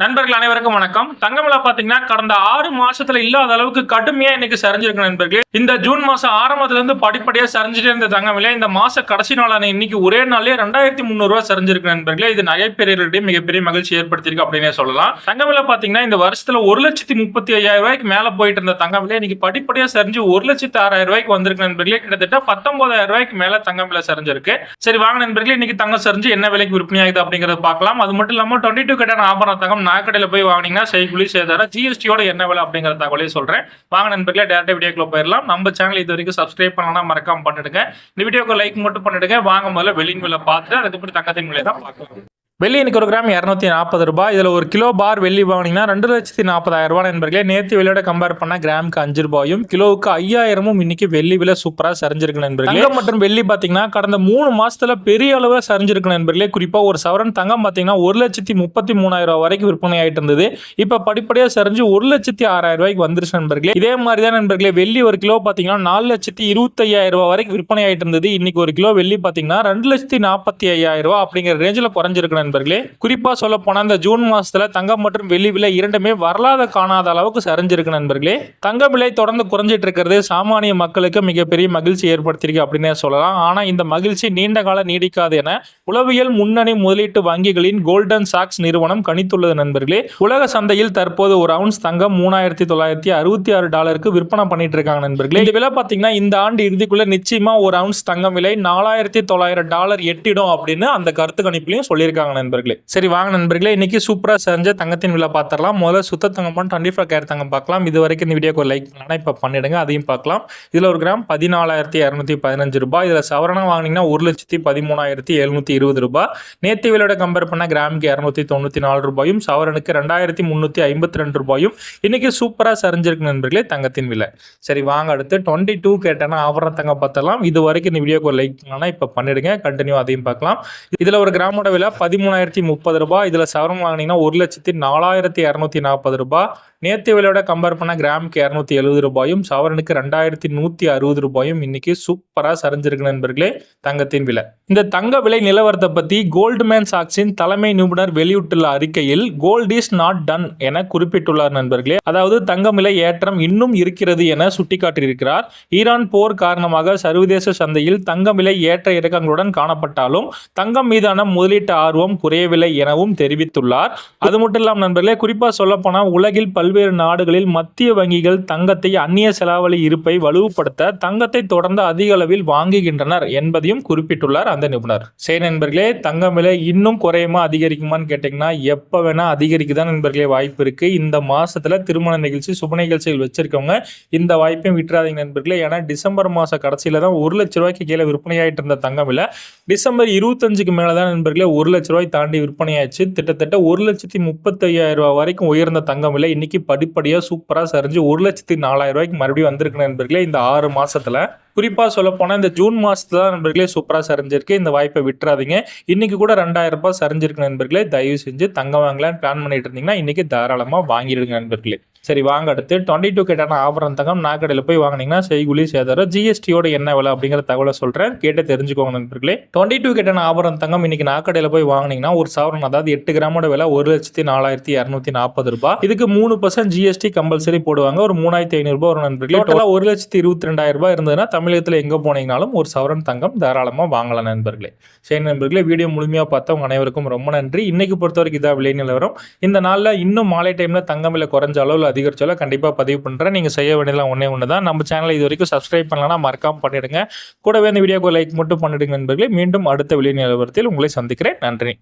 நண்பர்கள் அனைவருக்கும் வணக்கம். தங்கம் விலை பாத்தீங்கன்னா கடந்த 6 மாசத்துல இல்லாத அளவுக்கு கடுமையா இன்னைக்கு சரிஞ்சிருக்கு நண்பர்களே. இந்த ஜூன் மாசம் ஆரம்பத்துல இருந்து படிப்படியா சரிஞ்சிட்டே இருந்த தங்கம் விலை இந்த மாச கடைசி நாளான இன்னைக்கு ஒரே நாளே 2300 ரூபாய் சரிஞ்சிருக்கு நண்பர்களே. இது நகைப்பெரியர்களிடையே மிகப்பெரிய மகிழ்ச்சி ஏற்படுத்தியிருக்கு அப்படின்னே சொல்லலாம். தங்கம் விலை பாத்தீங்கன்னா இந்த வருஷத்துல 1,35,5000 ரூபாய்க்கு மேல போயிட்டு இருந்த தங்கம் விலை இன்னைக்கு படிப்படியா சரிஞ்சு 1,06,000 ரூபாய்க்கு வந்திருக்கு நண்பர்களே. கிட்டத்தட்ட 19,000 ரூபாய்க்கு மேல தங்கம் விலை சரிஞ்சிருக்கு. சரி வாங்க நண்பர்களே, இன்னைக்கு தங்கம் சரிஞ்சு என்ன விலைக்கு விற்பனை ஆகுது அப்படிங்கறத பார்க்கலாம். அது மட்டும் இல்லாம 22 கேட்டான ஆபரண தங்கம் நகைக்கடையில போய் வாங்கினீங்கன்னா செய்கூலி சேதாரம் ஜிஎஸ்டியோட என்ன விலை அப்படிங்கிற தகவலையும் சொல்றேன். வாங்க நண்பர்களே, டேரக்டா வீடியோக்குள்ள போயிடலாம். நம்ம சேனல் இது வரைக்கும் சப்ஸ்கிரைப் பண்ணலாம் மறக்காம பண்ணிடுங்க. இந்த வீடியோக்கு லைக் மட்டும் பண்ணிடுங்க. வாங்க முதல்ல வெளியின் விலை பார்த்துட்டு அதுக்கப்புறம் தங்கத்தின் விலை தான் பார்க்கலாம். வெள்ளி இன்னைக்கு ஒரு கிராம் 240 ரூபாய். இதில் ஒரு கிலோ பார் வெள்ளி வாங்கினீங்கன்னா 2,40,000 ரூபாய் நண்பர்களே. நேற்று விலையோட கம்பேர் பண்ண கிராமுக்கு 5 ரூபாயும் கிலோவுக்கு 5000 இன்னைக்கு வெள்ளி விலை சூப்பராக சரிஞ்சிருக்கு நண்பர்களே. தங்கம் மற்றும் வெள்ளி பார்த்தீங்கன்னா கடந்த 3 மாசத்துல பெரிய அளவில் சரிஞ்சிருக்கு நண்பர்களே. குறிப்பாக ஒரு சவரன் தங்கம் பார்த்தீங்கன்னா 1,33,000 ரூபாய் வரைக்கும் விற்பனை ஆகிட்டு இருந்தது. இப்போ படிப்படியாக சரிஞ்சு 1,06,000 ரூபாய்க்கு வந்துருச்சு நண்பர்களே. இதே மாதிரி தான் நண்பர்களே வெள்ளி ஒரு கிலோ பார்த்தீங்கன்னா 4,25,000 ரூபாய் வரைக்கும் விற்பனை ஆகிட்டு இருந்தது. இன்னைக்கு ஒரு கிலோ வெள்ளி பார்த்தீங்கன்னா 2,45,000 ரூபாய் அப்படிங்கிற ரேஞ்சில் குறைஞ்சிருக்கு. குறிப்பா சொல்ல போனா இந்த ஜூன் மாசத்துல தங்கம் மற்றும் வெள்ளி விலை இரண்டுமே வரலாத காணாத அளவுக்கு சரிஞ்சிருக்கு நண்பர்களே. தங்க விலை தொடர்ந்து குறைஞ்சிட்டு இருக்கிறது சாமானிய மக்களுக்கு மிகப்பெரிய மகிழ்ச்சி ஏற்படுத்தியிருக்கு அப்படின்னே சொல்லலாம். ஆனா இந்த மகிழ்ச்சி நீண்ட கால நீடிக்காது என உளவியல் முன்னணி முதலீட்டு வங்கிகளின் கோல்டன் சாக்ஸ் நிறுவனம் கணித்துள்ளது நண்பர்களே. உலக சந்தையில் தற்போது ஒரு அவுன்ஸ் தங்கம் $3,966 விற்பனை பண்ணிட்டு இருக்காங்க நண்பர்களே. இந்த விலை பாத்தீங்கன்னா இந்த ஆண்டு இறுதிக்குள்ள நிச்சயமா ஒரு அவுன்ஸ் தங்கம் விலை $4,900 எட்டிடும் அப்படின்னு அந்த கருத்து கணிப்பிலையும் சொல்லியிருக்காங்க நண்பர்களே. சரி வாங்க நண்பர்களே, இன்னைக்கு சூப்பரா செஞ்ச தங்கத்தின் விலை பார்த்துடலாம். முதல்ல சுத்த தங்கம் 25 கேரட் தங்கம் பார்க்கலாம். இது வரைக்கும் இந்த வீடியோக்கு லைக் பண்ணலாம், இப்போ பண்ணிடுங்க. அதையும் பார்க்கலாம். இதுல ஒரு கிராம் 14,215 ரூபாய். இதுல சவரணம் வாங்கினீங்கன்னா 1,13,720 ரூபாய். நேற்று விலையோட கம்பேர் பண்ண கிராமுக்கு 294 ரூபாயும் சவரனுக்கு 2,352 ரூபாயும் இன்னைக்கு சூப்பரா சரிஞ்சிருக்கு நண்பர்களே தங்கத்தின் விலை. சரி வாங்க அடுத்து 22 கேட்டான ஆபரண தங்கம் பார்த்தலாம். இது வரைக்கும் இந்த வீடியோக்கு லைக் பண்ணலாம், இப்போ பண்ணிடுங்க. கண்டினியூ அதையும் பார்க்கலாம். இதுல ஒரு கிராமோட விலை 13,030 ரூபாய். இதுல சவரம் வாங்கினீங்கன்னா 1,04,240 ரூபாய். நேற்று விலையோட கம்பேர் பண்ண கிராமுக்கு 270 ரூபாயும் சவரனுக்கு 2,160 ரூபாயும் இன்னைக்கு சூப்பரா சரிஞ்சிருக்கு நண்பர்களே தங்கத்தின் விலை. இந்த தங்க விலை நிலவரத்தை பத்தி கோல்ட்மேன் சாக்ஸின் தலைமை நிபுணர் வெளியிட்டுள்ள அறிக்கையில் கோல்ட் இஸ் நாட் டன் என குறிப்பிட்டுள்ளார் நண்பர்களே. அதாவது தங்க விலை ஏற்றம் இன்னும் இருக்கிறது என சுட்டிக்காட்டியிருக்கிறார். ஈரான் போர் காரணமாக சர்வதேச சந்தையில் தங்க விலை ஏற்ற இறக்கங்களுடன் காணப்பட்டாலும் தங்கம் மீதான முதலீட்டு ஆர்வம் குறையவில்லை எனவும் தெரிவித்துள்ளார். அது மட்டும் இல்லாமல் நண்பர்களே, குறிப்பா சொல்ல போனா உலகில் பல்வேறு நாடுகளில் மத்திய வங்கிகள் தங்கத்தை அந்நிய செலாவளி இருப்பை வலுப்படுத்த தங்கத்தை தொடர்ந்து அதிக அளவில் வாங்குகின்றனர் என்பதையும் குறிப்பிட்டுள்ளார் அந்த நிபுணர். சரி நண்பர்களே, தங்கம் விலை இன்னும் குறையுமா அதிகரிக்குமான்னு கேட்டீங்கன்னா எப்ப வேணா அதிகரிக்குதான் நண்பர்களே வாய்ப்பு இருக்கு. இந்த மாசத்துல திருமண நிகழ்ச்சி சுப நிகழ்ச்சிகள் வச்சிருக்கவங்க இந்த வாய்ப்பையும் விட்டுறாதீங்க நண்பர்களே. ஏன்னா டிசம்பர் மாச கடைசியில தான் 1 லட்ச ரூபாய்க்கு கீழே விற்பனையாயிட்டு இருந்த தங்கம் விலை டிசம்பர் 25க்கு மேலதான் நண்பர்களே 1 லட்ச ரூபாய் தாண்டி விற்பனையாச்சு. கிட்டத்தட்ட 1,35,000 ரூபாய் வரைக்கும் உயர்ந்த தங்கம் விலை இன்னைக்கு படிப்படியா சூப்பரா சரிஞ்சு 1,04,000 ரூபாய்க்கு மறுபடியும் வந்திருக்கு நண்பர்களே இந்த 6 மாசத்துல. குறிப்பா சொல்ல போனா இந்த ஜூன் மாசத்துல நண்பர்களே சூப்பரா சரிஞ்சிருக்கு. இந்த வாய்ப்பை விட்டுறாதீங்க. இன்னைக்கு கூட 2,000 ரூபாய் சரிஞ்சிருக்கு நண்பர்களே. தயவு செஞ்சு தங்கம் வாங்கலான்னு பிளான் பண்ணிட்டு இருந்தீங்கன்னா இன்னைக்கு தாராளமா வாங்கிடுங்க நண்பர்களே. சரி வாங்க அடுத்து 22 கேட்டான ஆபரண தங்கம் நாகடையில் போய் வாங்கினீங்கன்னா செய்கூலி சேதாரம் ஜிஎஸ்டியோட என்ன விலை அப்படிங்கிற தகவலை சொல்றேன், கேட்டு தெரிஞ்சுக்கோங்க நண்பர்களே. 22 கேட்டான ஆபரண தங்கம் இன்னைக்கு நாகடையில் போய் வாங்கினீங்கன்னா ஒரு சவரன் அதாவது 8 கிராமோட விலை 1,04,240 ரூபாய். இதுக்கு 3% ஜிஎஸ்டி கம்பல்சரி போடுவாங்க. ஒரு 3,500 ரூபாய் வரும் நண்பர்களே. டோட்டலா 1,22,000 ரூபாய் இருந்ததுன்னா தமிழகத்தில் எங்க போனீங்கனாலும் ஒரு சவரன் தங்கம் தாராளமா வாங்கலாம் நண்பர்களே. சரி நண்பர்களே, வீடியோ முழுமையா பார்த்தவங்க அனைவருக்கும் ரொம்ப நன்றி. இன்னைக்கு பொறுத்தவரைக்கும் இதான் விலை நிலவரம். இந்த நாள்ல இன்னும் மாலை டைம்ல தங்கம் விலை குறைஞ்ச அளவில் அதிகரிச்சாலும் கண்டிப்பாக பதிவு பண்ணுறேன். நீங்கள் செய்ய வேண்டியதெல்லாம் ஒன்று தான். நம்ம சேனலை இது வரைக்கும் சப்ஸ்கிரைப் பண்ணலாம் மறக்காம பண்ணிடுங்க. கூடவே இந்த வீடியோக்கு லைக் மட்டும் பண்ணிடுங்க நண்பர்களே. மீண்டும் அடுத்த விலை நிலவரத்தில் உங்களை சந்திக்கிறேன். நன்றி.